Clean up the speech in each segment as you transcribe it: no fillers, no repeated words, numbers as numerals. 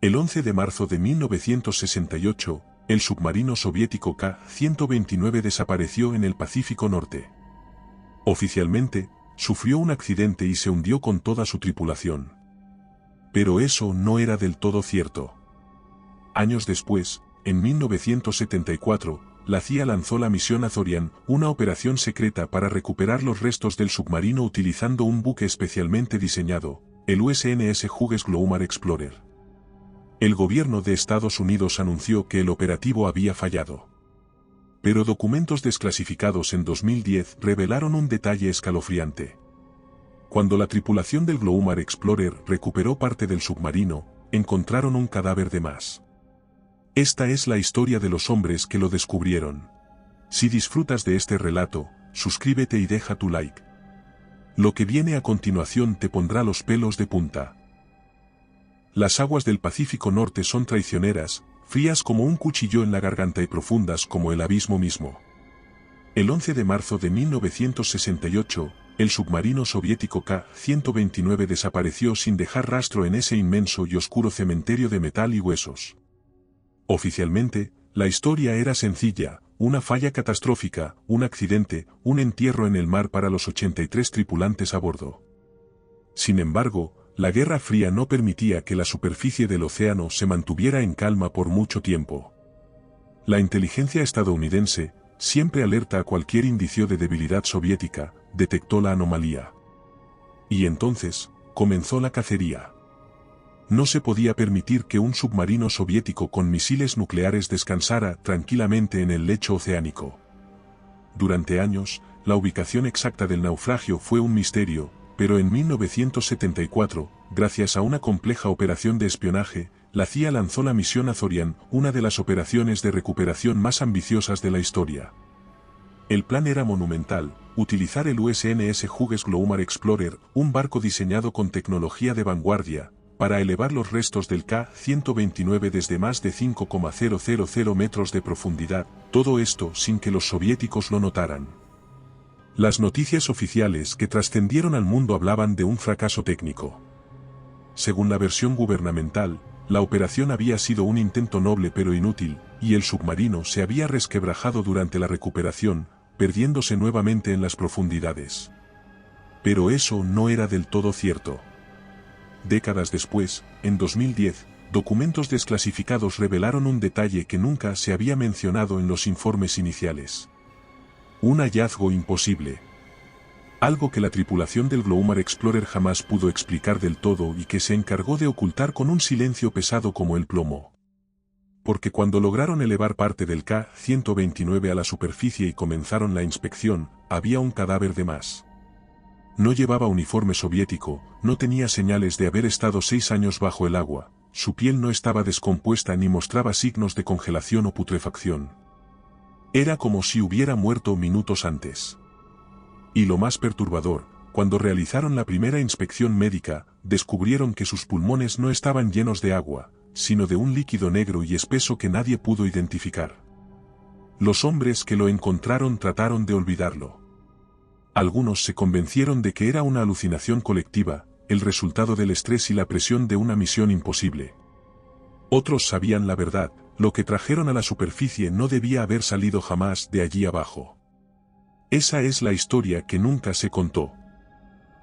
El 11 de marzo de 1968, el submarino soviético K-129 desapareció en el Pacífico Norte. Oficialmente, sufrió un accidente y se hundió con toda su tripulación. Pero eso no era del todo cierto. Años después, en 1974, la CIA lanzó la misión Azorian, una operación secreta para recuperar los restos del submarino utilizando un buque especialmente diseñado, el USNS Hughes Glomar Explorer. El gobierno de Estados Unidos anunció que el operativo había fallado. Pero documentos desclasificados en 2010 revelaron un detalle escalofriante. Cuando la tripulación del Glomar Explorer recuperó parte del submarino, encontraron un cadáver de más. Esta es la historia de los hombres que lo descubrieron. Si disfrutas de este relato, suscríbete y deja tu like. Lo que viene a continuación te pondrá los pelos de punta. Las aguas del Pacífico Norte son traicioneras, frías como un cuchillo en la garganta y profundas como el abismo mismo. El 11 de marzo de 1968, el submarino soviético K-129 desapareció sin dejar rastro en ese inmenso y oscuro cementerio de metal y huesos. Oficialmente, la historia era sencilla, una falla catastrófica, un accidente, un entierro en el mar para los 83 tripulantes a bordo. Sin embargo, la Guerra Fría no permitía que la superficie del océano se mantuviera en calma por mucho tiempo. La inteligencia estadounidense, siempre alerta a cualquier indicio de debilidad soviética, detectó la anomalía. Y entonces, comenzó la cacería. No se podía permitir que un submarino soviético con misiles nucleares descansara tranquilamente en el lecho oceánico. Durante años, la ubicación exacta del naufragio fue un misterio, pero en 1974, gracias a una compleja operación de espionaje, la CIA lanzó la misión Azorian, una de las operaciones de recuperación más ambiciosas de la historia. El plan era monumental, utilizar el USNS Hughes Glomar Explorer, un barco diseñado con tecnología de vanguardia, para elevar los restos del K-129 desde más de 5,000 metros de profundidad, todo esto sin que los soviéticos lo notaran. Las noticias oficiales que trascendieron al mundo hablaban de un fracaso técnico. Según la versión gubernamental, la operación había sido un intento noble pero inútil, y el submarino se había resquebrajado durante la recuperación, perdiéndose nuevamente en las profundidades. Pero eso no era del todo cierto. Décadas después, en 2010, documentos desclasificados revelaron un detalle que nunca se había mencionado en los informes iniciales. Un hallazgo imposible. Algo que la tripulación del Glomar Explorer jamás pudo explicar del todo y que se encargó de ocultar con un silencio pesado como el plomo. Porque cuando lograron elevar parte del K-129 a la superficie y comenzaron la inspección, había un cadáver de más. No llevaba uniforme soviético, no tenía señales de haber estado 6 años bajo el agua, su piel no estaba descompuesta ni mostraba signos de congelación o putrefacción. Era como si hubiera muerto minutos antes. Y lo más perturbador, cuando realizaron la primera inspección médica, descubrieron que sus pulmones no estaban llenos de agua, sino de un líquido negro y espeso que nadie pudo identificar. Los hombres que lo encontraron trataron de olvidarlo. Algunos se convencieron de que era una alucinación colectiva, el resultado del estrés y la presión de una misión imposible. Otros sabían la verdad, lo que trajeron a la superficie no debía haber salido jamás de allí abajo. Esa es la historia que nunca se contó.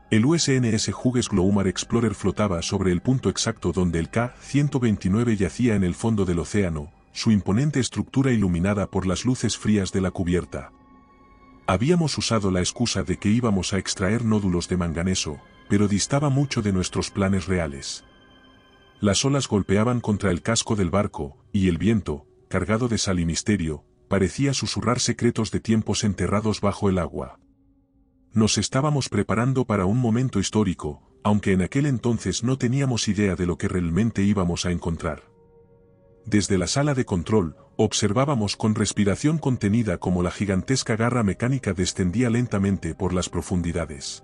El USNS Hughes Glomar Explorer flotaba sobre el punto exacto donde el K-129 yacía en el fondo del océano, su imponente estructura iluminada por las luces frías de la cubierta. Habíamos usado la excusa de que íbamos a extraer nódulos de manganeso, pero distaba mucho de nuestros planes reales. Las olas golpeaban contra el casco del barco, y el viento, cargado de sal y misterio, parecía susurrar secretos de tiempos enterrados bajo el agua. Nos estábamos preparando para un momento histórico, aunque en aquel entonces no teníamos idea de lo que realmente íbamos a encontrar. Desde la sala de control, observábamos con respiración contenida cómo la gigantesca garra mecánica descendía lentamente por las profundidades.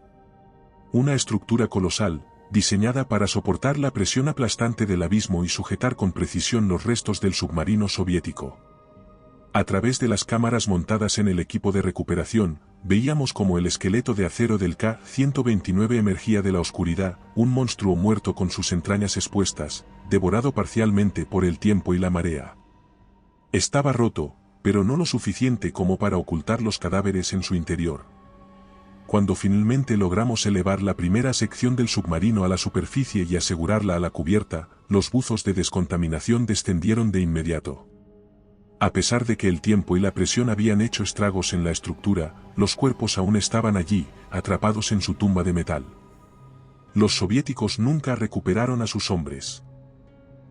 Una estructura colosal, diseñada para soportar la presión aplastante del abismo y sujetar con precisión los restos del submarino soviético. A través de las cámaras montadas en el equipo de recuperación, veíamos como el esqueleto de acero del K-129 emergía de la oscuridad, un monstruo muerto con sus entrañas expuestas, devorado parcialmente por el tiempo y la marea. Estaba roto, pero no lo suficiente como para ocultar los cadáveres en su interior. Cuando finalmente logramos elevar la primera sección del submarino a la superficie y asegurarla a la cubierta, los buzos de descontaminación descendieron de inmediato. A pesar de que el tiempo y la presión habían hecho estragos en la estructura, los cuerpos aún estaban allí, atrapados en su tumba de metal. Los soviéticos nunca recuperaron a sus hombres.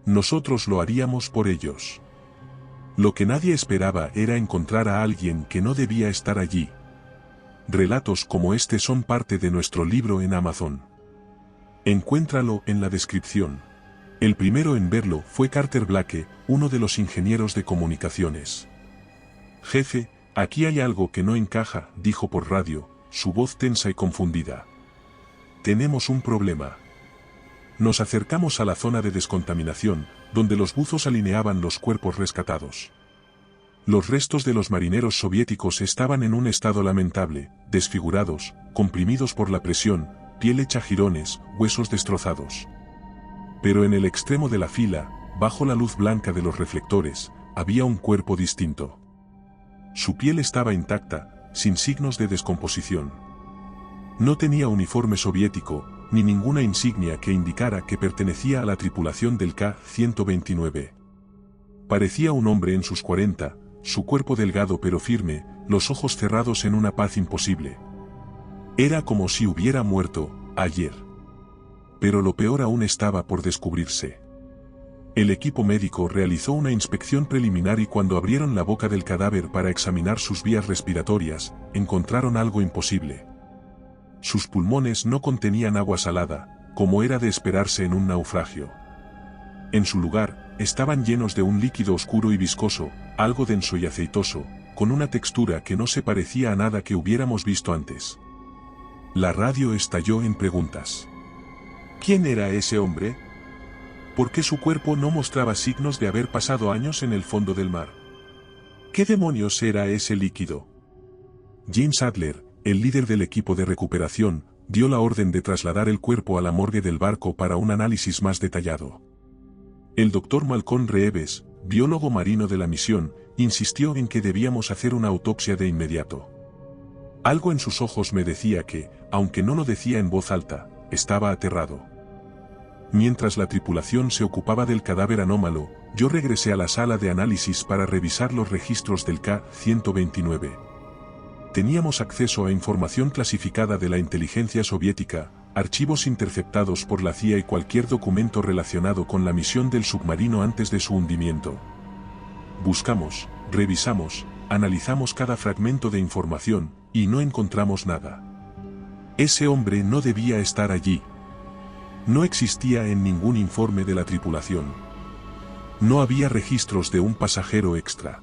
Nosotros lo haríamos por ellos. Lo que nadie esperaba era encontrar a alguien que no debía estar allí. Relatos como este son parte de nuestro libro en Amazon. Encuéntralo en la descripción. El primero en verlo fue Carter Blake, uno de los ingenieros de comunicaciones. «Jefe, aquí hay algo que no encaja», dijo por radio, su voz tensa y confundida. «Tenemos un problema». Nos acercamos a la zona de descontaminación, donde los buzos alineaban los cuerpos rescatados. Los restos de los marineros soviéticos estaban en un estado lamentable, desfigurados, comprimidos por la presión, piel hecha jirones, huesos destrozados. Pero en el extremo de la fila, bajo la luz blanca de los reflectores, había un cuerpo distinto. Su piel estaba intacta, sin signos de descomposición. No tenía uniforme soviético, ni ninguna insignia que indicara que pertenecía a la tripulación del K-129. Parecía un hombre en sus 40, su cuerpo delgado pero firme, los ojos cerrados en una paz imposible. Era como si hubiera muerto, ayer. Pero lo peor aún estaba por descubrirse. El equipo médico realizó una inspección preliminar y cuando abrieron la boca del cadáver para examinar sus vías respiratorias, encontraron algo imposible. Sus pulmones no contenían agua salada, como era de esperarse en un naufragio. En su lugar, estaban llenos de un líquido oscuro y viscoso, algo denso y aceitoso, con una textura que no se parecía a nada que hubiéramos visto antes. La radio estalló en preguntas. ¿Quién era ese hombre? ¿Por qué su cuerpo no mostraba signos de haber pasado años en el fondo del mar? ¿Qué demonios era ese líquido? Jim Sadler, el líder del equipo de recuperación, dio la orden de trasladar el cuerpo a la morgue del barco para un análisis más detallado. El doctor Malcolm Reeves, biólogo marino de la misión, insistió en que debíamos hacer una autopsia de inmediato. Algo en sus ojos me decía que, aunque no lo decía en voz alta, estaba aterrado. Mientras la tripulación se ocupaba del cadáver anómalo, yo regresé a la sala de análisis para revisar los registros del K-129. Teníamos acceso a información clasificada de la inteligencia soviética, archivos interceptados por la CIA y cualquier documento relacionado con la misión del submarino antes de su hundimiento. Buscamos, revisamos, analizamos cada fragmento de información, y no encontramos nada. Ese hombre no debía estar allí. No existía en ningún informe de la tripulación. No había registros de un pasajero extra.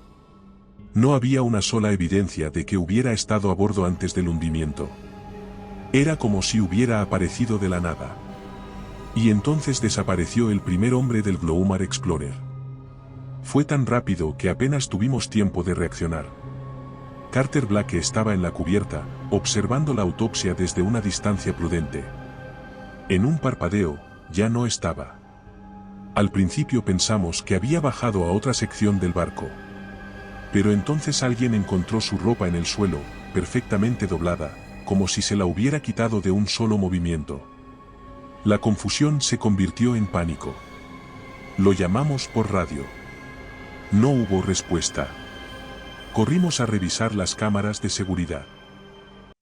No había una sola evidencia de que hubiera estado a bordo antes del hundimiento. Era como si hubiera aparecido de la nada. Y entonces desapareció el primer hombre del Glomar Explorer. Fue tan rápido que apenas tuvimos tiempo de reaccionar. Carter Blake estaba en la cubierta, observando la autopsia desde una distancia prudente. En un parpadeo, ya no estaba. Al principio pensamos que había bajado a otra sección del barco. Pero entonces alguien encontró su ropa en el suelo, perfectamente doblada, como si se la hubiera quitado de un solo movimiento. La confusión se convirtió en pánico. Lo llamamos por radio. No hubo respuesta. Corrimos a revisar las cámaras de seguridad.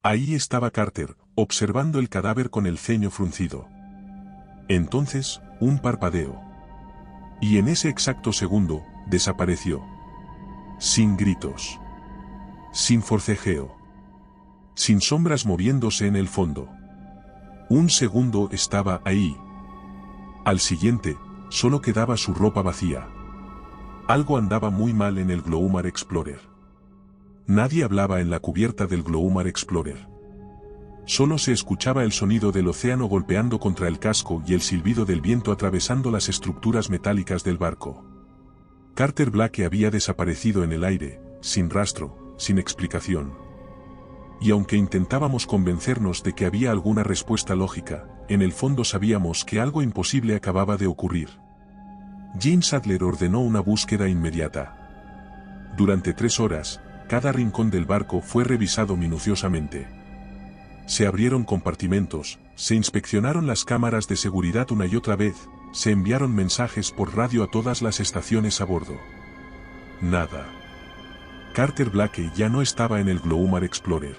Ahí estaba Carter, observando el cadáver con el ceño fruncido. Entonces, un parpadeo. Y en ese exacto segundo, desapareció. Sin gritos. Sin forcejeo. Sin sombras moviéndose en el fondo. Un segundo estaba ahí. Al siguiente, solo quedaba su ropa vacía. Algo andaba muy mal en el Glomar Explorer. Nadie hablaba en la cubierta del Glomar Explorer. Solo se escuchaba el sonido del océano golpeando contra el casco y el silbido del viento atravesando las estructuras metálicas del barco. Carter Blake había desaparecido en el aire, sin rastro, sin explicación. Y aunque intentábamos convencernos de que había alguna respuesta lógica, en el fondo sabíamos que algo imposible acababa de ocurrir. James Adler ordenó una búsqueda inmediata. Durante 3 horas, cada rincón del barco fue revisado minuciosamente. Se abrieron compartimentos, se inspeccionaron las cámaras de seguridad una y otra vez, se enviaron mensajes por radio a todas las estaciones a bordo. Nada. Carter Blake ya no estaba en el Glomar Explorer.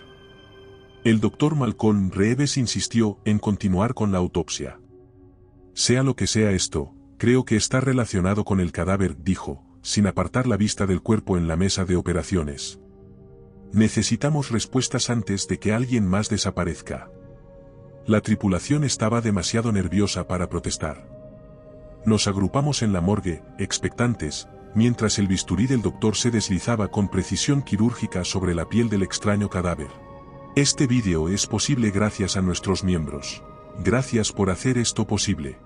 El doctor Malcolm Reeves insistió en continuar con la autopsia. Sea lo que sea esto, creo que está relacionado con el cadáver, dijo, sin apartar la vista del cuerpo en la mesa de operaciones. Necesitamos respuestas antes de que alguien más desaparezca. La tripulación estaba demasiado nerviosa para protestar. Nos agrupamos en la morgue, expectantes, mientras el bisturí del doctor se deslizaba con precisión quirúrgica sobre la piel del extraño cadáver. Este vídeo es posible gracias a nuestros miembros. Gracias por hacer esto posible.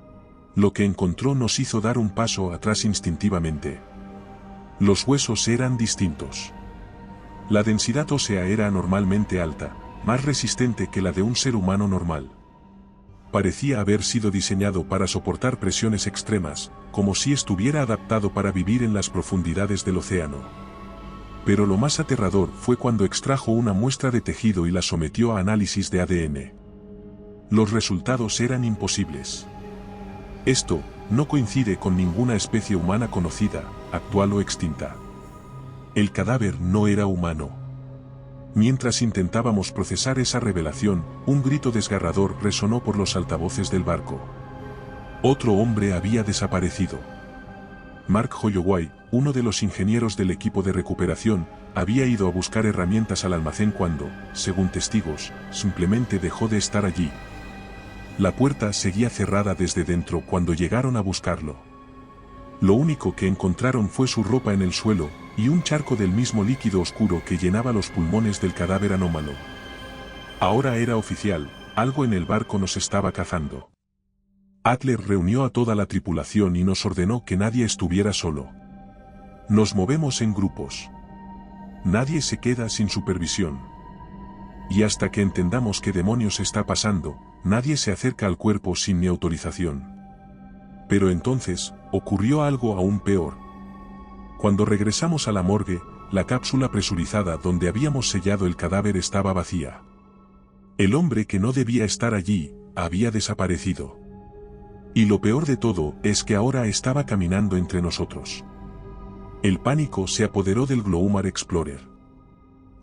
Lo que encontró nos hizo dar un paso atrás instintivamente. Los huesos eran distintos. La densidad ósea era anormalmente alta, más resistente que la de un ser humano normal. Parecía haber sido diseñado para soportar presiones extremas, como si estuviera adaptado para vivir en las profundidades del océano. Pero lo más aterrador fue cuando extrajo una muestra de tejido y la sometió a análisis de ADN. Los resultados eran imposibles. Esto no coincide con ninguna especie humana conocida, actual o extinta. El cadáver no era humano. Mientras intentábamos procesar esa revelación, un grito desgarrador resonó por los altavoces del barco. Otro hombre había desaparecido. Mark Holloway, uno de los ingenieros del equipo de recuperación, había ido a buscar herramientas al almacén cuando, según testigos, simplemente dejó de estar allí. La puerta seguía cerrada desde dentro cuando llegaron a buscarlo. Lo único que encontraron fue su ropa en el suelo, y un charco del mismo líquido oscuro que llenaba los pulmones del cadáver anómalo. Ahora era oficial, algo en el barco nos estaba cazando. Adler reunió a toda la tripulación y nos ordenó que nadie estuviera solo. Nos movemos en grupos. Nadie se queda sin supervisión. Y hasta que entendamos qué demonios está pasando, nadie se acerca al cuerpo sin mi autorización. Pero entonces, ocurrió algo aún peor. Cuando regresamos a la morgue, la cápsula presurizada donde habíamos sellado el cadáver estaba vacía. El hombre que no debía estar allí, había desaparecido. Y lo peor de todo es que ahora estaba caminando entre nosotros. El pánico se apoderó del Glomar Explorer.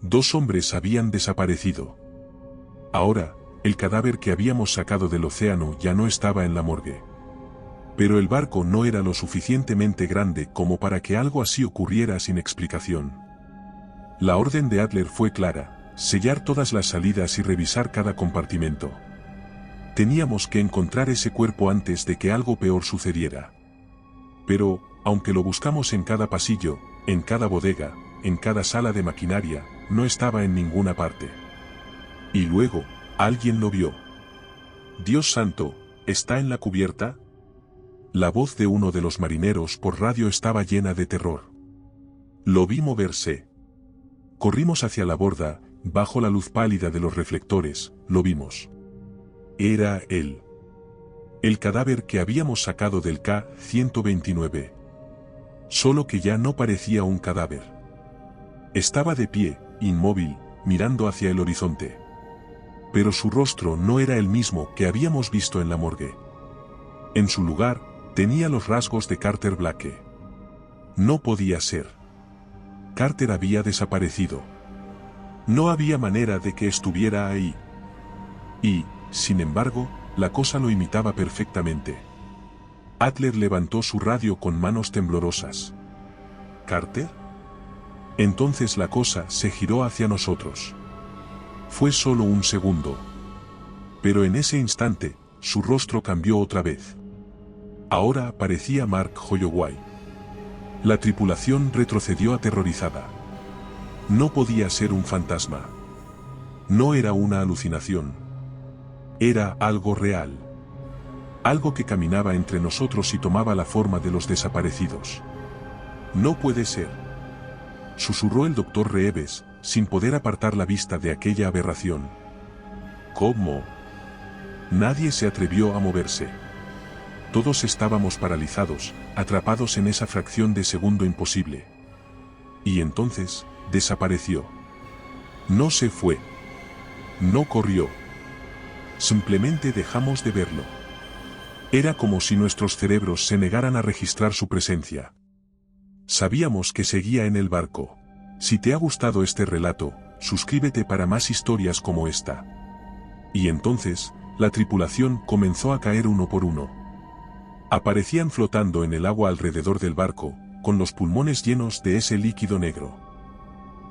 2 hombres habían desaparecido. Ahora, el cadáver que habíamos sacado del océano ya no estaba en la morgue. Pero el barco no era lo suficientemente grande como para que algo así ocurriera sin explicación. La orden de Adler fue clara: sellar todas las salidas y revisar cada compartimento. Teníamos que encontrar ese cuerpo antes de que algo peor sucediera. Pero, aunque lo buscamos en cada pasillo, en cada bodega, en cada sala de maquinaria, no estaba en ninguna parte. Y luego, alguien lo vio. «Dios santo, ¿está en la cubierta?». La voz de uno de los marineros por radio estaba llena de terror. Lo vi moverse. Corrimos hacia la borda, bajo la luz pálida de los reflectores, lo vimos. Era él. El cadáver que habíamos sacado del K-129. Solo que ya no parecía un cadáver. Estaba de pie, inmóvil, mirando hacia el horizonte. Pero su rostro no era el mismo que habíamos visto en la morgue. En su lugar, tenía los rasgos de Carter Blake. No podía ser. Carter había desaparecido. No había manera de que estuviera ahí. Y, sin embargo, la cosa lo imitaba perfectamente. Adler levantó su radio con manos temblorosas. ¿Carter? Entonces la cosa se giró hacia nosotros. Fue solo un segundo. Pero en ese instante, su rostro cambió otra vez. Ahora aparecía Mark Holloway. La tripulación retrocedió aterrorizada. No podía ser un fantasma. No era una alucinación. Era algo real. Algo que caminaba entre nosotros y tomaba la forma de los desaparecidos. No puede ser. Susurró el doctor Reeves, sin poder apartar la vista de aquella aberración. ¿Cómo? Nadie se atrevió a moverse. Todos estábamos paralizados, atrapados en esa fracción de segundo imposible. Y entonces, desapareció. No se fue. No corrió. Simplemente dejamos de verlo. Era como si nuestros cerebros se negaran a registrar su presencia. Sabíamos que seguía en el barco. Si te ha gustado este relato, suscríbete para más historias como esta. Y entonces, la tripulación comenzó a caer uno por uno. Aparecían flotando en el agua alrededor del barco, con los pulmones llenos de ese líquido negro.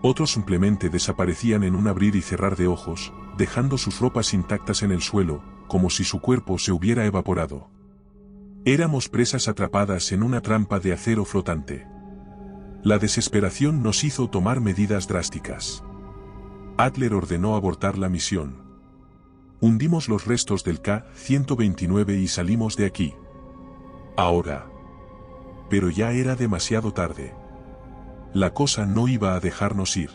Otros simplemente desaparecían en un abrir y cerrar de ojos, dejando sus ropas intactas en el suelo, como si su cuerpo se hubiera evaporado. Éramos presas atrapadas en una trampa de acero flotante. La desesperación nos hizo tomar medidas drásticas. Adler ordenó abortar la misión. Hundimos los restos del K-129 y salimos de aquí. Ahora. Pero ya era demasiado tarde. La cosa no iba a dejarnos ir.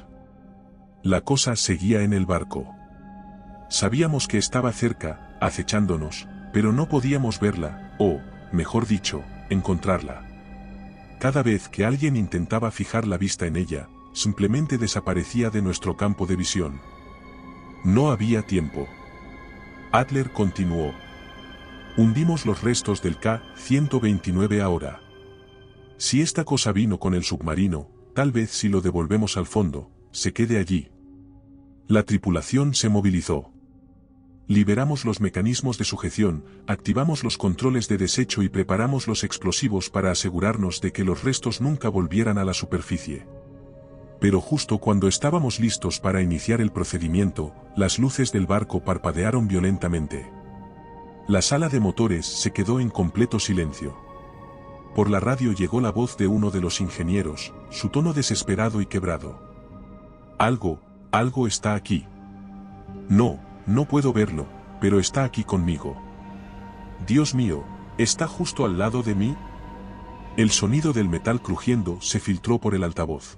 La cosa seguía en el barco. Sabíamos que estaba cerca, acechándonos, pero no podíamos verla, o, mejor dicho, encontrarla. Cada vez que alguien intentaba fijar la vista en ella, simplemente desaparecía de nuestro campo de visión. No había tiempo. Adler continuó. Hundimos los restos del K-129 ahora. Si esta cosa vino con el submarino, tal vez si lo devolvemos al fondo, se quede allí. La tripulación se movilizó. Liberamos los mecanismos de sujeción, activamos los controles de desecho y preparamos los explosivos para asegurarnos de que los restos nunca volvieran a la superficie. Pero justo cuando estábamos listos para iniciar el procedimiento, las luces del barco parpadearon violentamente. La sala de motores se quedó en completo silencio. Por la radio llegó la voz de uno de los ingenieros, su tono desesperado y quebrado. Algo está aquí. No puedo verlo, pero está aquí conmigo. Dios mío, ¿está justo al lado de mí? El sonido del metal crujiendo se filtró por el altavoz.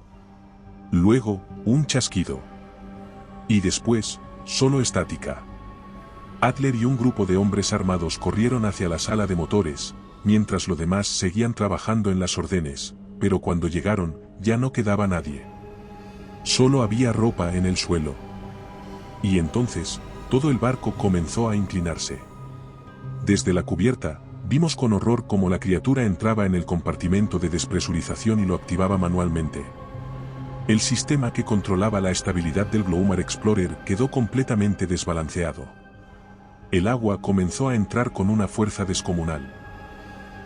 Luego, un chasquido. Y después, solo estática. Adler y un grupo de hombres armados corrieron hacia la sala de motores, mientras los demás seguían trabajando en las órdenes, pero cuando llegaron, ya no quedaba nadie. Solo había ropa en el suelo. Y entonces, todo el barco comenzó a inclinarse. Desde la cubierta, vimos con horror cómo la criatura entraba en el compartimento de despresurización y lo activaba manualmente. El sistema que controlaba la estabilidad del Glomar Explorer quedó completamente desbalanceado. El agua comenzó a entrar con una fuerza descomunal.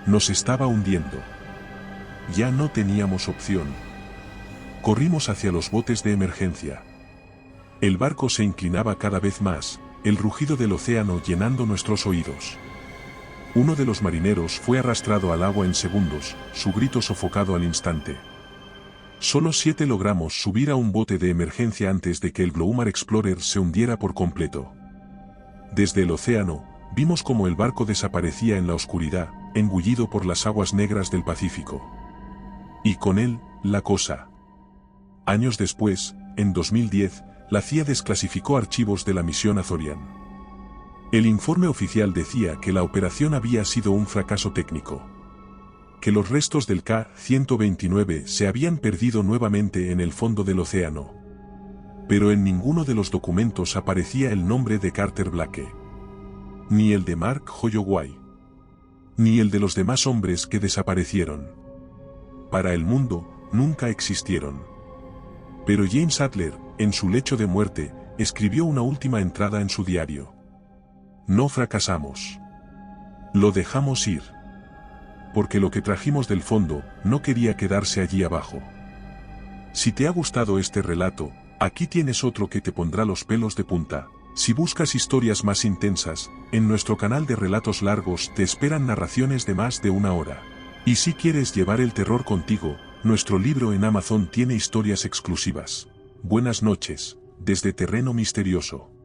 Nos estaba hundiendo. Ya no teníamos opción. Corrimos hacia los botes de emergencia. El barco se inclinaba cada vez más, el rugido del océano llenando nuestros oídos. Uno de los marineros fue arrastrado al agua en segundos, su grito sofocado al instante. Solo 7 logramos subir a un bote de emergencia antes de que el Glomar Explorer se hundiera por completo. Desde el océano, vimos cómo el barco desaparecía en la oscuridad, engullido por las aguas negras del Pacífico. Y con él, la cosa. Años después, en 2010, la CIA desclasificó archivos de la misión Azorian. El informe oficial decía que la operación había sido un fracaso técnico. Que los restos del K-129 se habían perdido nuevamente en el fondo del océano. Pero en ninguno de los documentos aparecía el nombre de Carter Blake. Ni el de Mark Holloway. Ni el de los demás hombres que desaparecieron. Para el mundo, nunca existieron. Pero James Adler, en su lecho de muerte, escribió una última entrada en su diario. No fracasamos. Lo dejamos ir. Porque lo que trajimos del fondo, no quería quedarse allí abajo. Si te ha gustado este relato, aquí tienes otro que te pondrá los pelos de punta. Si buscas historias más intensas, en nuestro canal de relatos largos te esperan narraciones de más de 1 hora. Y si quieres llevar el terror contigo, nuestro libro en Amazon tiene historias exclusivas. Buenas noches, desde Terreno Misterioso.